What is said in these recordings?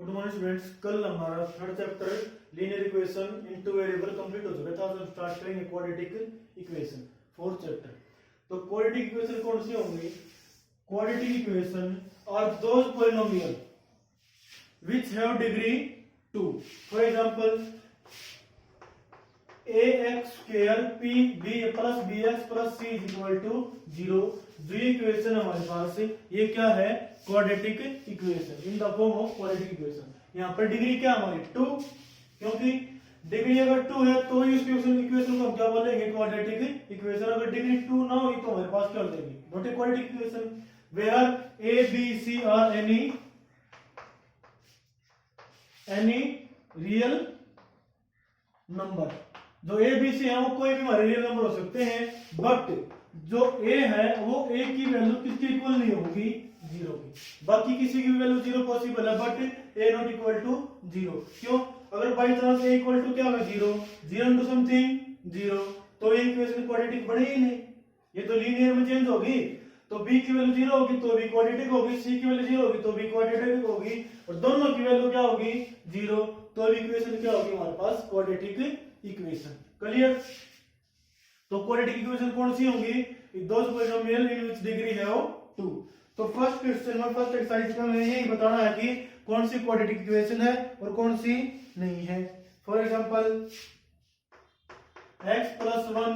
Good morning students. कल हमारा third chapter linear equation in two variable complete हो चुका था। आज हम स्टार्ट करेंगे क्वाड्रेटिक इक्वेशन, फोर्थ चैप्टर। तो क्वाड्रेटिक इक्वेशन कौन सी होंगी? Quadratic equation are those polynomial which have degree 2. For example, ax square p b plus bx plus c is equal to 0. जो ये इक्वेशन हमारे पास है ये क्या है? Quadratic equation in the form of quadratic equation. यहाँ पर डिग्री क्या हमारी 2, क्योंकि डिग्री अगर 2 है तो ही इक्वेशन को हम क्या बोलेंगे? Quadratic equation. अगर डिग्री 2 ना हो तो हमारे पास क्या हो जाएगी? Not a quadratic equation. Where a b c are any real number. जो ए बी सी है वो कोई भी हमारे रियल नंबर हो सकते हैं, बट जो ए है वो ए की वैल्यू किसकी इक्वल नहीं होगी? 0 की। बाकी किसी की वैल्यू 0 पॉसिबल है, but a not equal to 0। क्यों? अगर by chance a equal to क्या होगा? 0 इनटू समथिंग 0, तो ये इक्वेशन क्वाड्रेटिक बने ही नहीं, ये तो लीनियर में चेंज होगी। तो b की वैल्यू 0 होगी तो भी क्वाड्रेटिक होगी, c की वैल्यू 0 होगी तो भी क्वाड्रेटिक होगी, और दोनों की वैल्यू क्या होगी? 0, तो भी इक्वेशन क्या होगी हमारे पास? Quadratic equation. क्लियर? तो क्वाड्रेटिक इक्वेशन कौन सी होंगी? Those polynomial in which degree have 2। तो फर्स्ट क्वेश्चन में, फर्स्ट एक्सरसाइज में हमें यही बताना है कि कौन सी क्वाड्रेटिक इक्वेशन है और कौन सी नहीं है। For example x plus 1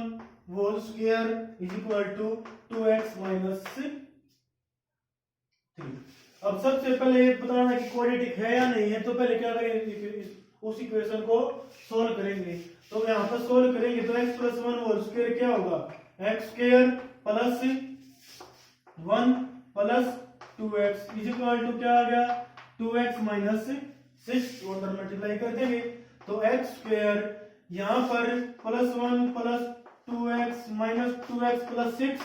whole square is equal to 2x minus 3। अब सबसे पहले ये बताना है कि क्वाड्रेटिक है या नहीं है। तो पहले क्या करेंगे? उस इक्वेशन को सोल्व करेंगे। तो यहाँ पर सोल्व करेंगे तो x plus 1 whole square क्या होगा? x square plus 1 plus 2x is equal to क्या आ गया? 2x minus 6 को अंदर मल्टीप्लाई कर देंगे तो x square यहाँ पर +1 plus 2x minus 2x plus 6,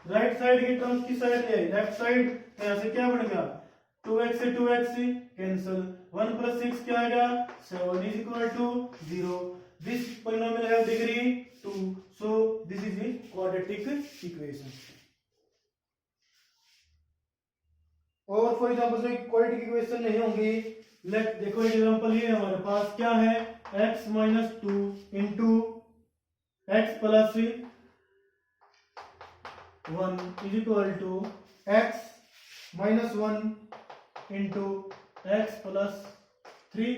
right side की टर्म्स की साइड ले लेफ्ट साइड, तो यहाँ से क्या बन गया? 2x से 2x कैंसिल, 1 प्लस 6 क्या आ गया? 7 is equal to 0। This polynomial have degree 2, so this is the quadratic equation. और फॉर एग्जांपल क्वाड्रेटिक इक्वेशन नहीं होंगी। लेट देखो एग्जांपल ये हमारे पास क्या है? x minus 2 into x plus 1 is equal to x minus 1 into x plus 3।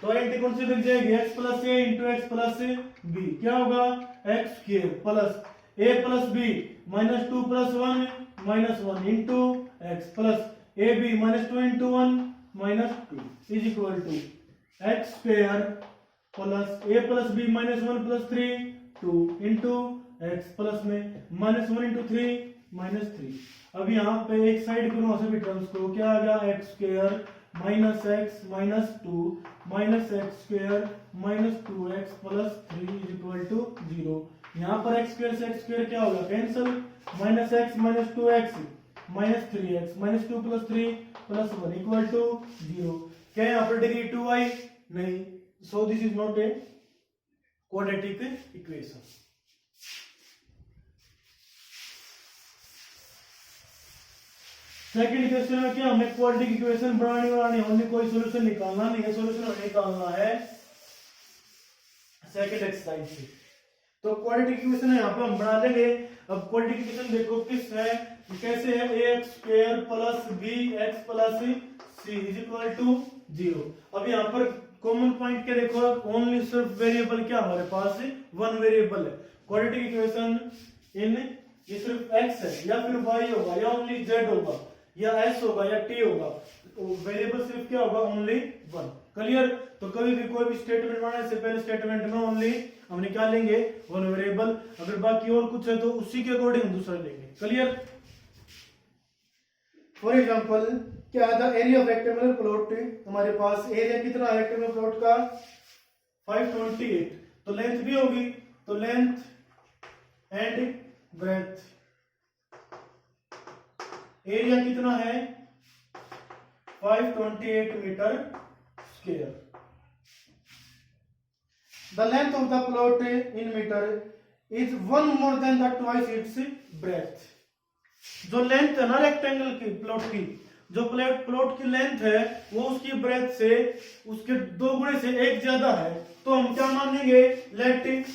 तो एंटी कौन सी लग जाएगी? x plus a into x plus b क्या होगा? X square plus a plus b minus 2 plus 1 minus 1 into x plus a b minus 2 into 1 minus 2 is equal to x square plus a plus b minus 1 plus 3 2 into x plus में minus 1 into 3 minus 3। अब यहाँ पे एक side करो सभी terms को, क्या आ गया? X square minus x minus 2 minus x square minus 2x plus 3 is equal to 0। यहाँ पर एक्स स्क्वायर से एक्स स्क्वायर क्या होगा? Cancel, minus x minus 2x minus 3x minus 2 plus 3 plus 1 equal to 0। क्या यहाँ पर डिग्री 2 आई? नहीं, so this is not a quadratic equation. Second question में क्या हमें क्वाड्रेटिक इक्वेशन बनानी हमने कोई सॉल्यूशन निकालना नहीं है, सॉल्यूशन हमें निकालना है सेकंड एक्सरसाइज से। तो क्वाड्रेटिक इक्वेशन यहाँ पे हम बना लेंगे। अब क्वाड्रेटिक इक्वेशन देखो किस है, कैसे है? ax square plus bx plus c is equal to 0। अब यहाँ पर कॉमन पॉइंट क्या देखो? ओनली सिर्फ वेरिएबल क्या हमारे पास? 1 वेरिएबल है। क्वाड्रेटिक इक्वेशन इन ये सिर्फ x है या फिर y होगा या ओनली z होगा या s होगा या t होगा, वेरिएबल सिर्फ क्या होगा? ओनली 1। क्लियर? तो कभी भी कोई भी स्टेटमेंट बनाने से पहले स्टेटमेंट में ओनली हम क्या लेंगे? 1 वेरिएबल। अगर बाकी और कुछ है तो उसी के अकॉर्डिंग हम दूसरा लेंगे। क्लियर? फॉर एग्जांपल क्या है? The area of rectangular plot, हमारे पास एरिया कितना है रेक्टेंगुलर प्लॉट का? 528। तो लेंथ भी होगी, तो लेंथ एंड ब्रेड्थ, एरिया कितना है? 528 metre square. The length of the plot in metre is 1 more than the twice its breadth. जो लेंथ है ना रेक्टेंगल की प्लॉट की जो प्लॉट की लेंथ है वो उसकी ब्रेथ से उसके 2 गुणे से 1 ज्यादा है, तो हम क्या मानेंगे, लेट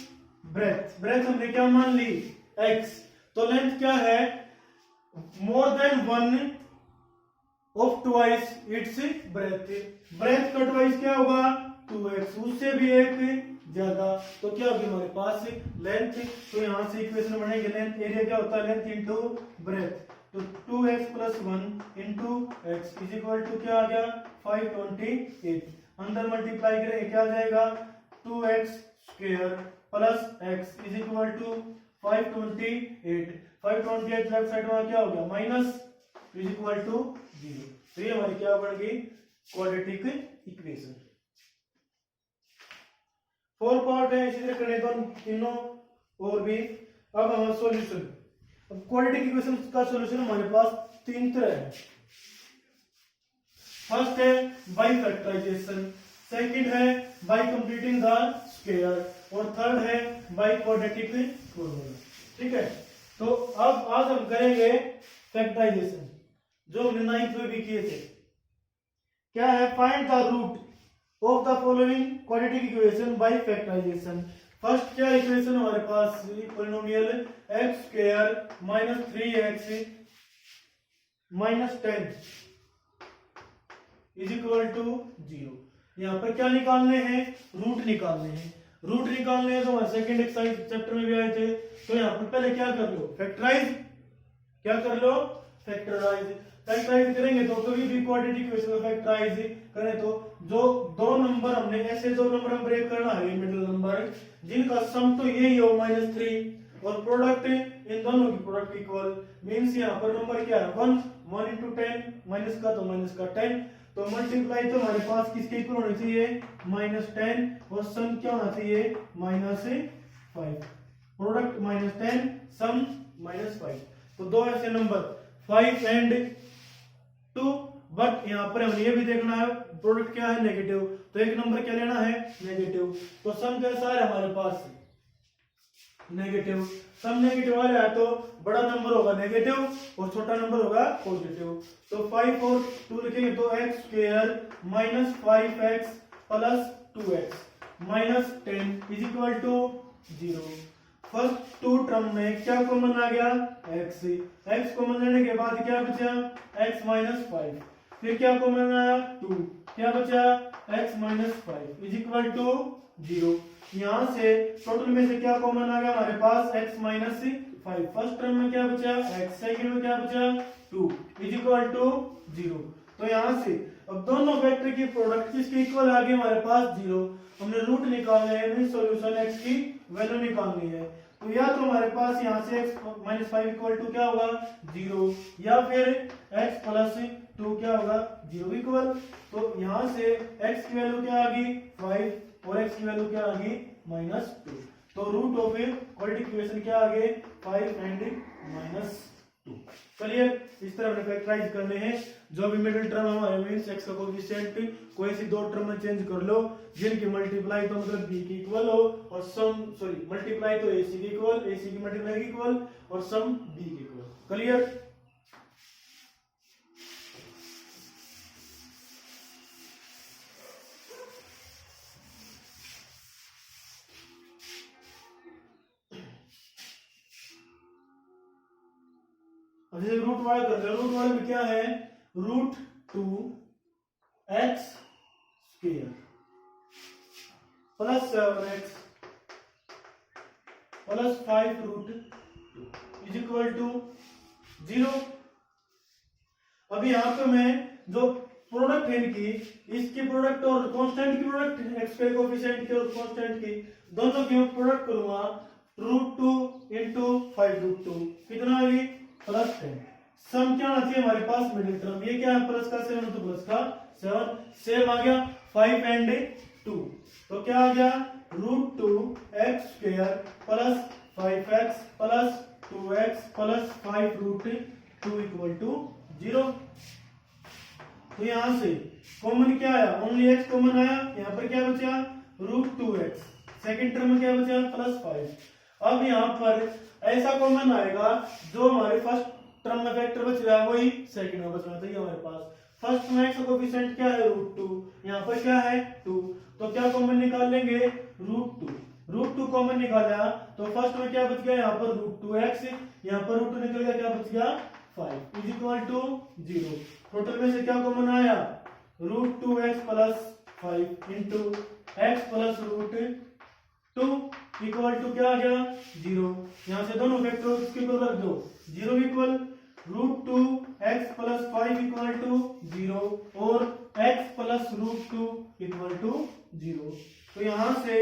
ब्रेथ हमने क्या मान ली, x, तो लेंथ क्या है, more than 1 of twice its breath का ट्वाइस क्या होगा, 2x, उससे भी एक ज्यादा, तो क्या होगी हमारे पास लेंथ, तो यहां से इक्वेशन बनेगी, लेंथ एरिया क्या होता है, लेंथ इंटू ब्रेथ, तो 2x + 1 into x is equal to क्या आ गया, 528, अंदर मल्टीप्लाई करेंगे क्या आ जाएगा, 2x² + x is equal to 528, 528 left side में क्या हो गया, माइनस इज इक्वल टू 0, तो ये हमारी क्या बन गई, क्वाड्रेटिक इक्वेशन। 4 पार्ट है, इसी तरह करने तो तीनों और भी। अब हमारा सॉल्यूशन, अब क्वाड्रेटिक इक्वेशन का सॉल्यूशन हमारे पास 3 तरह है। फर्स्ट है बाय फैक्टराइजेशन, सेकंड है बाय कंप्लीटिंग द स्क्वायर, और थर्ड है बाय क्वाड्रेटिक फॉर्मूला। ठीक है, तो अब आज हम करेंगे फैक्टराइजेशन, जो हमने 9th में भी किए थे। क्या है, find the root of the following quadratic equation by factorisation. First क्या इक्वेशन हमारे पास, polynomial x² - 3x - 10 is equal to 0। यहाँ पर क्या निकालने हैं, रूट निकालने हैं। रूट निकालने हैं तो हमारे सेकंड एक्सरसाइज चैप्टर में भी आए थे। तो यहाँ पर पहले क्या कर लो, फैक्टराइज, क्या कर लो, फैक्टराइज। फैक्टराइज करेंगे तो कभी भी क्वाड्रेटिक इक्वेशन को फैक्टराइज करें तो जो 2 नंबर हमने ऐसे 2 नंबर हम ब्रेक करना है, मिडिल नंबर जिनका सम तो यही हो -3, और प्रोडक्ट इन दोनों की प्रोडक्ट इक्वल, मींस यहाँ पर नंबर क्या है 1 into 10, माइनस का तो माइनस का 10, तो मल्टीप्लाई तो हमारे पास किसके इक्वल होना चाहिए, -10, और सम क्या होना चाहिए, -5, प्रोडक्ट -10, सम -5। तो 2 ऐसे नंबर 5 and 2, बट यहाँ पर हमें ये भी देखना है प्रोडक्ट क्या है, नेगेटिव, तो एक नंबर क्या लेना है, नेगेटिव। तो सम कैसा है हमारे पास, नेगेटिव। सम नेगेटिव वाला है तो बड़ा नंबर होगा नेगेटिव और छोटा नंबर होगा पॉजिटिव। तो 5 और 2 लिखेंगे तो x² - 5x + 2x - 10 is equal to 0। First 2 term में क्या कॉमन आ गया, x कॉमन लेने के बाद क्या बचा, x - 5, फिर क्या कॉमन आया 2, क्या बचा x - 5 इज इक्वल टू 0। यहां से टोटल में से क्या कॉमन आ गया हमारे पास, x - 5, फर्स्ट टर्म में क्या बचा x, सेकंड में क्या बचा 2 इज इक्वल टू 0। तो यहां से अब दोनों वेक्टर की प्रोडक्ट किसके इक्वल आ गई हमारे पास, 0। हमने रूट निकालना है, यानी सॉल्यूशन x की वैल्यू निकालनी है। तो या तो हमारे पास यहाँ से x - 5 इक्वल टू क्या होगा 0, या फिर x + 2 क्या होगा 0 इक्वल। तो यहाँ से x की वैल्यू क्या आ गई 5 और x की वैल्यू क्या आ गई -2। तो रूट ऑफ क्वाड्रेटिक इक्वेशन क्या आ गए 5 and -2। चलिए इस तरह हमने फैक्टराइज करने हैं। जो भी मिडिल टर्म हमारे मींस x का कोएफिशिएंट कोई सी 2 टर्म में चेंज कर लो जिनकी मल्टीप्लाई तो मतलब b की इक्वल हो, और सम मल्टीप्लाई तो ac की इक्वल, ac की मल्टीप्लाई की इक्वल, और सम b की इक्वल। क्लियर। अब जैसे रूट वाले करते हैं, रूट वाले में क्या है, √2x² + 7x + 5√2 is equal to 0। अभी यहाँ पे मैं जो प्रोडक्ट है इनकी, इसकी प्रोडक्ट और कांस्टेंट की प्रोडक्ट, x के कोएफिशिएंट की और कांस्टेंट की, दोनों की प्रोडक्ट करूंगा, √2 × 5√2 कितना आ गई +10। सम क्या आना चाहिए हमारे पास, मिडिल टर्म, ये क्या है प्लस का 7 तो प्लस का 7, सेम आ गया 5 and 2, तो क्या आ गया √2x² + 5x + 2x + 5√2 equal to 0। तो यहां से कॉमन क्या आया, ओनली x कॉमन आया, यहाँ पर क्या बचा √2x, सेकंड टर्म में क्या बचा +5। अब यहाँ पर ऐसा कॉमन आएगा जो हमारे फर्स्ट टर्म में फैक्टर बच रहा है वही सेकंड में बचना चाहिए हमारे पास। फर्स्ट में x का कोफिशिएंट क्या है √2, यहाँ पर क्या है 2, तो क्या कॉमन निकाल लेंगे √2 कॉमन निकाला तो फर्स्ट में क्या बच गया यहाँ पर √2x, यहाँ पर √2 निकल गया, क्या बच गया 5 इज इक्वल टू 0। टोटल में से क्या कॉमन आया √2x plus 5 into x plus √2 equal to क्या आ गया 0। यहाँ से दोनों फैक्टर इसके ऊपर रख दो, 0 equal √2x plus 5 equal to 0 और x प्लस √2 इक्वल टू 0। तो यहाँ से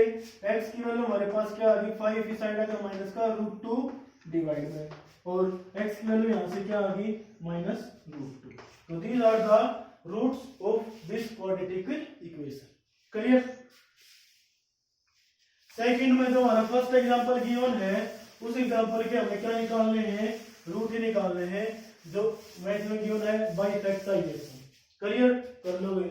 x की वैल्यू हमारे पास क्या आ गई 5 इस साइड आकर माइनस का √2 डिवाइड में, और x की वैल्यू यहाँ से क्या आ गई -√2। तो these are the roots of this quadratic equation. Clear. Second में जो हमारा फर्स्ट एग्जांपल गिवन है उस एग्जांपल के हमें क्या निकालने हैं रूट ही निकालने हैं जो मैथ में गिवन है बाय फैक्टराइजेशन। क्लियर कर लोगे।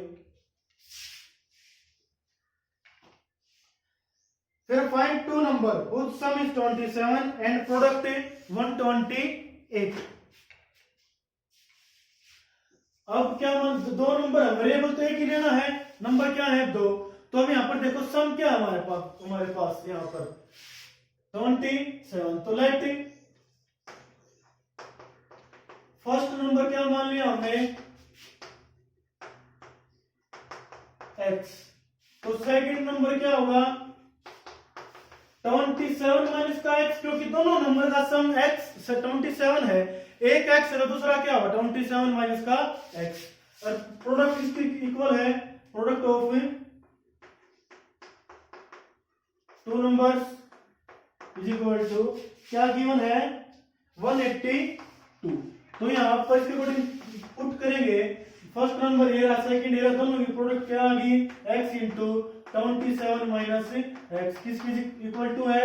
फिर find two number whose sum is 27 and product 128। अब क्या दो नंबर है, वेरिएबल तो एक ही लेना है, नंबर क्या है 2। तो अब यहाँ पर देखो सम क्या है हमारे पास यहाँ पर 27। तो लेट फर्स्ट नंबर क्या मान लिया हमने x, तो सेकंड नंबर क्या होगा 27 माइनस का x, क्योंकि दोनों नंबर का सम x से 27 है, एक x है तो दूसरा क्या होगा 27 माइनस का x, और प्रोडक्ट इसकी इक्वल है product of two numbers is equal to क्या गिवन है 182। तो यहाँ पर इसके अकॉर्डिंग पुट करेंगे, फर्स्ट नंबर ये रहा, सेकंड ये रहा, दोनों की प्रोडक्ट क्या आ गई x इंटू 27 माइनस x किसकी इक्वल टू है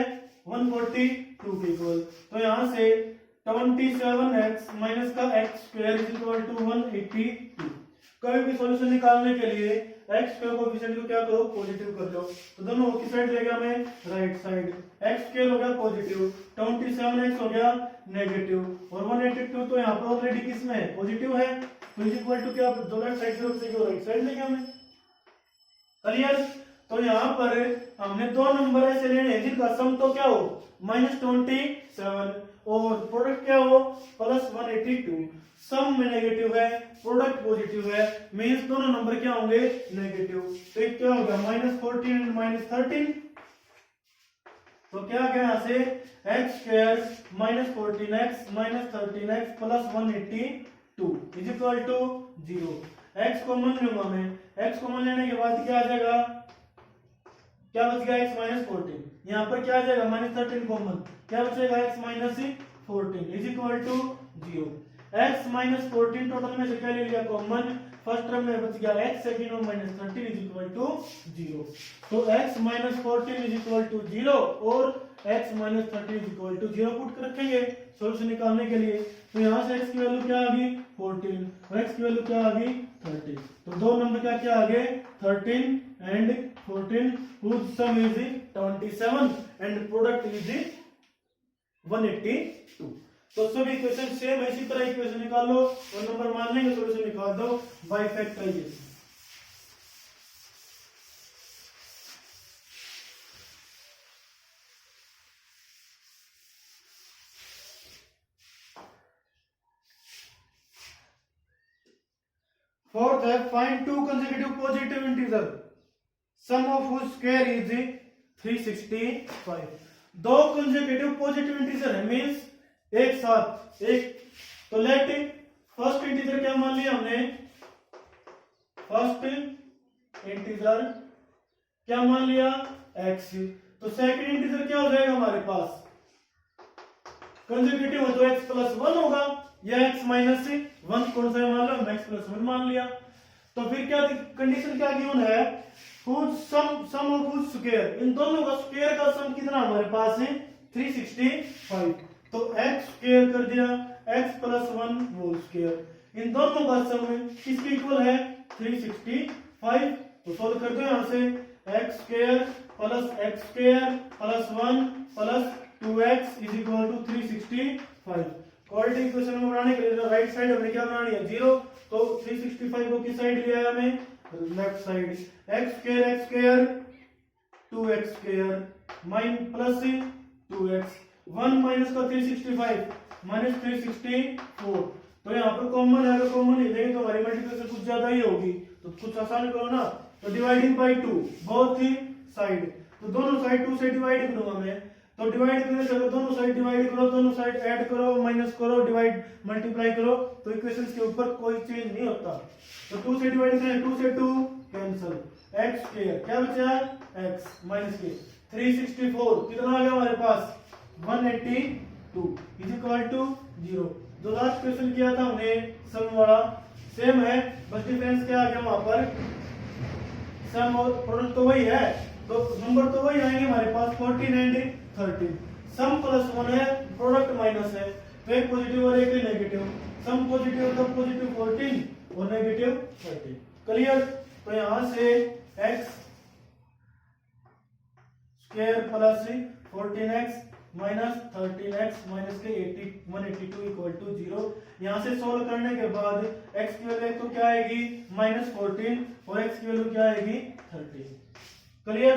142 के इक्वल। तो यहाँ से 27x माइनस का x square is equal to 182। कभी भी सॉल्यूशन निकालने के लिए x स्क्वायर कोएफिशिएंट को क्या करो पॉजिटिव कर लो, तो दोनों किस साइड ले गया मैं राइट साइड, x स्क्वायर हो गया पॉजिटिव, 27x हो गया नेगेटिव, और 182 तो यहाँ पर ऑलरेडी किस में है पॉजिटिव है, तो इज इक्वल टू क्या दो लेफ्ट साइड से राइट साइड ले गया मैं। क्लियर। तो यहाँ पर हमने दो नंबर ऐसे लेने हैं जिनका सम तो क्या हो -27 और प्रोडक्ट क्या हो +182। सम में नेगेटिव है प्रोडक्ट पॉजिटिव है, मींस दोनों नंबर क्या होंगे नेगेटिव। तो एक क्या होगा -14 एंड -13, तो क्या गया यहाँ से x square -14x -13x + 182 is equal to 0। x common लूंगा मैं, x कॉमन लेने के बाद क्या आ जाएगा, क्या बच गया x -14, यहाँ पर क्या आ जाएगा -13 कॉमन, क्या बचेगा x -14 is equal to 0। x -14 total में से क्या ले लिया कॉमन, फर्स्ट टर्म में बच गया x, सेकंड में -13 इज इक्वल टू 0। तो x -14 इज इक्वल टू 0 और x -13 is equal to 0 put कर रखेंगे सॉल्यूशन निकालने के लिए। तो यहाँ से x की वैल्यू क्या आ गई 14 और x की वैल्यू क्या आ गई 30। तो दो नंबर क्या आ गए 13 and 14 whose sum is 27 and product is 182। तो सभी इक्वेशन सेम है, इसी तरह इक्वेशन निकाल लो और नंबर मान लेंगे सॉल्यूशन निकाल दो बाय फैक्टराइजेशन। फोर्थ है find two consecutive positive integer sum of whose square is 365। दो कंसेक्यूटिव पॉजिटिव इंटीजर है मींस एक साथ एक, तो लेट फर्स्ट इंटीजर क्या मान लिया हमने, फर्स्ट इंटीजर क्या मान लिया x, तो सेकंड इंटीजर क्या हो जाएगा हमारे पास कंसेक्यूटिव हो तो x + 1 होगा या x - 1 कौन सा मान लो x + 1 मान लिया। तो फिर क्या कंडीशन क्या गिवन है सम ऑफ whose स्क्वायर, इन दोनों का स्क्वायर का सम कितना हमारे पास है 365। तो x स्क्वायर कर दिया x + 1 होल स्क्वायर, इन दोनों का सम किसके इक्वल है 365। तो सॉल्व कर दो यहां से x square + x square + 1 + 2x is equal to 365। Quadratic equation में बनाने के लिए राइट साइड हमें क्या बनानी है 0, तो 365 को किस साइड लिया है हमें left side. x square 2x square mine plus 2x 1 minus का 365 माइनस 364, तो यहाँ पर कॉमन है, अगर कॉमन नहीं लेंगे तो हमारी मल्टीप्लिकेशन कुछ ज्यादा ही होगी, तो कुछ आसान करो ना, तो dividing by 2 both he side, तो दोनों साइड 2 से डिवाइड करूंगा मैं, तो डिवाइड करने से अगर दोनों साइड डिवाइड करो, दोनों साइड ऐड करो, माइनस करो, डिवाइड मल्टीप्लाई करो, तो इक्वेशंस के ऊपर कोई चेंज नहीं होता। तो 2 से डिवाइड करें, 2 से 2 कैंसिल, x स्क्वायर क्या बचा x माइनस के 364 कितना आ गया हमारे पास 182 इज इक्वल टू 0। जो लास्ट क्वेश्चन किया था हमने सम वाला सेम है, बस डिफरेंस क्या आ गया वहां पर, सम और प्रोडक्ट तो वही है, तो नंबर तो वही आएंगे हमारे पास 14 एंड 13। सम प्लस 1 है, प्रोडक्ट माइनस है, तो एक पॉजिटिव और एक नेगेटिव, सम पॉजिटिव तो पॉजिटिव 14 और नेगेटिव 13। क्लियर? तो यहां से x square plus 14x minus 13x minus के 182 इक्वल टू 0। यहां से सोल्व करने के बाद x की वैल्यू तो क्या आएगी -14 और x की वैल्यू क्या आएगी 13। क्लियर?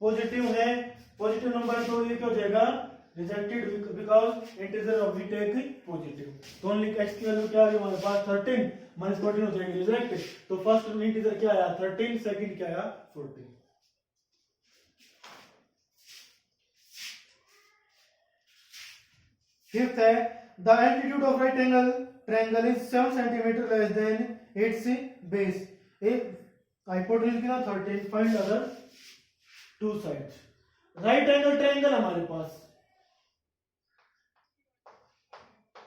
पॉजिटिव है, पॉजिटिव नंबर तो ये क्या हो जाएगा rejected because integer of we take positive, तो ओनली x की वैल्यू क्या आ गई हमारे पास 13 माइनस 14 हो जाएगी रिजेक्टेड, तो फर्स्ट इंटीजर क्या आया 13, सेकंड क्या आया 14। फिफ्थ है the altitude of right angle triangle is 7 centimetre less than its base, hypotenuse की ना 13, find other two sides. Right angle triangle हमारे पास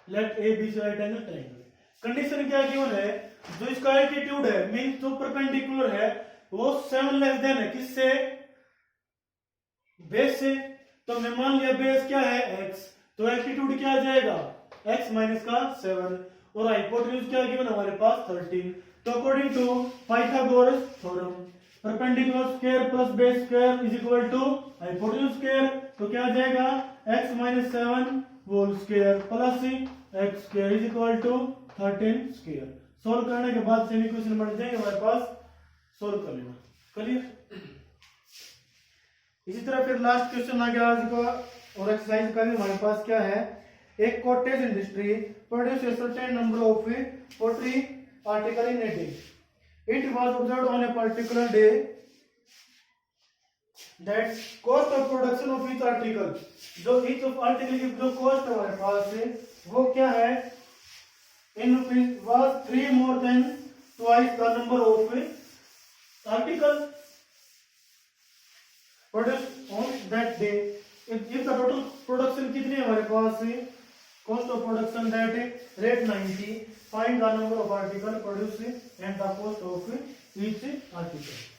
let A B right angle triangle, condition क्या गिवन है, जो इसका एल्टीट्यूड है मीन जो परपेंडिकुलर है वो 7 लेस देन है किससे बेस से, तो मैं मान लिया बेस क्या है x, तो एल्टीट्यूड क्या आ जाएगा x माइनस का 7 और हाइपोटेन्यूज क्या गिवन हमारे पास 13, तो according to Pythagoras theorem perpendicular square plus base square is equal to hypotenuse square, तो क्या आ जाएगा x minus 7 whole square plus x square is equal to 13 square. Solve करने के बाद सेम इक्वेशन बन जाएंगे हमारे पास, सोल्व कर लेना। क्लियर? इसी तरह फिर लास्ट क्वेश्चन आ गया आज का और एक्सरसाइज का भी हमारे पास क्या है, एक cottage industry produce a certain number of poultry article in a day, it was observed on a particular day that cost of production of each article, जो ईच ऑफ आर्टिकल की जो कॉस्ट हमारे पास है वो क्या है in rupees was 3 more than twice the number of article produce on that day. इसका टोटल प्रोडक्शन कितनी है हमारे पास, cost of production that rate 90, find the number of article produce and the cost of each article.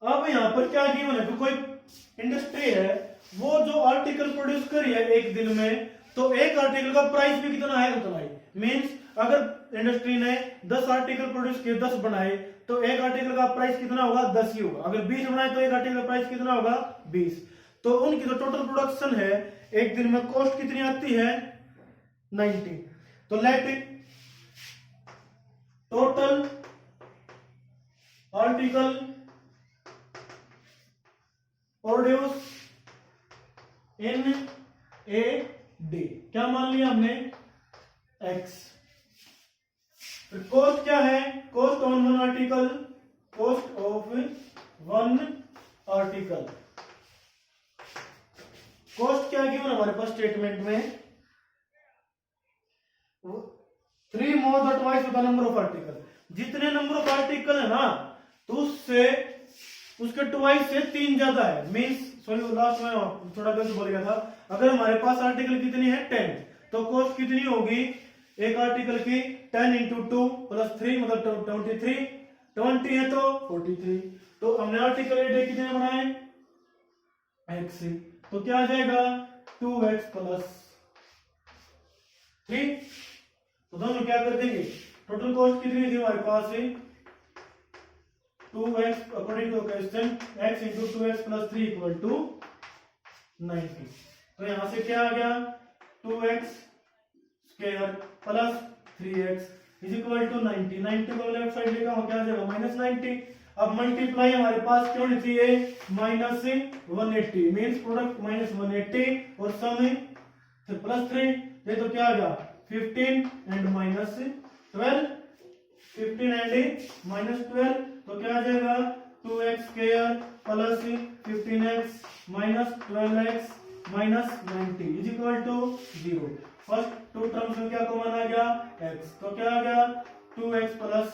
अब यहाँ पर क्या given है, तो कोई इंडस्ट्री है वो जो आर्टिकल प्रोड्यूस करी है एक दिन में, तो एक आर्टिकल का प्राइस भी कितना है उतना ही, मींस अगर इंडस्ट्री ने 10 आर्टिकल प्रोड्यूस किए 10 बनाए तो एक आर्टिकल का प्राइस कितना होगा 10 ही होगा, अगर 20 बनाए तो एक आर्टिकल का प्राइस कितना होगा 20। तो उनकी जो टोटल प्रोडक्शन है एक दिन में कॉस्ट कितनी आती है 90, तो let total article produce in a day, क्या मान लिया हमने x, फिर कॉस्ट क्या है, cost on one article, cost of one article, cost क्या गिवन हमारे पास स्टेटमेंट में 3 more the twice the number of article, जितने नंबर ऑफ आर्टिकल है ना तो उससे उसके ट्वाइस से 3 ज्यादा है, मींस सॉरी लास्ट में थोड़ा गलत बोल गया था, अगर हमारे पास आर्टिकल कितनी है 10 तो कॉस्ट कितनी होगी एक आर्टिकल की 10 इंटू 2 प्लस 3 मतलब 23, 20 है तो 43, तो हमने आर्टिकल ए डे कितने बनाए x, तो क्या आ जाएगा 2x प्लस 3, तो दोनों क्या कर देंगे टोटल कॉस्ट कितनी थी हमारे पास है 2x according to question x into 2x plus 3 equal to 90। तो यहां से क्या आ गया 2x square plus 3x is equal to 90। 90 को लेफ्ट साइड लेगा क्या आ जाएगा -90। अब मल्टीप्लाई हमारे पास क्यों नहीं चाहिए -180 मींस प्रोडक्ट -180 और सम +3 ये तो क्या आ गया 15 एंड -12 15 एंड -12 तो क्या आ जाएगा 2x square plus 15x minus 12x minus 90 is equal to 0। First two terms में क्या कॉमन आ गया x तो क्या आ गया 2x प्लस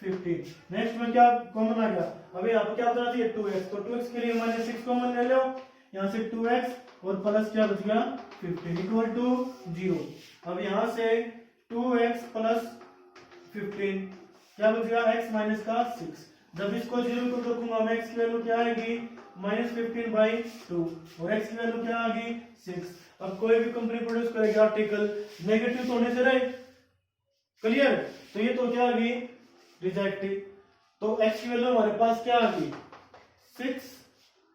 15। नेक्स्ट में क्या कॉमन आ गया अभी यहाँ पे क्या बचा चाहिए 2x तो 2x के लिए -6 कॉमन ले लो यहाँ से 2x और प्लस क्या बच गया 15 इक्वल टू 0। अब यहाँ से 2x प्लस 15 क्या बच गया x माइनस का 6। जब इसको 0 को रखूंगा मैं x की वैल्यू क्या आएगी -15/2 और x की वैल्यू क्या आ गई 6। अब कोई भी कंपनी प्रोड्यूस करेगी आर्टिकल नेगेटिव तो होने से रहे क्लियर। तो ये तो क्या आ गई रिजेक्टेड। तो x की वैल्यू हमारे पास क्या आ गई 6।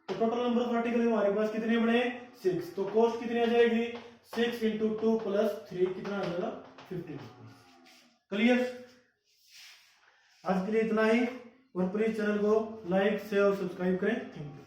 तो टोटल नंबर ऑफ आर्टिकल हमारे पास कितने बने 6। तो कॉस्ट कितनी आ जाएगी 6 इंटू 2 प्लस 3 कितना आ जाएगा 50। क्लियर। आज के लिए इतना ही और प्लीज चैनल को लाइक शेयर और सब्सक्राइब करें। Thank you.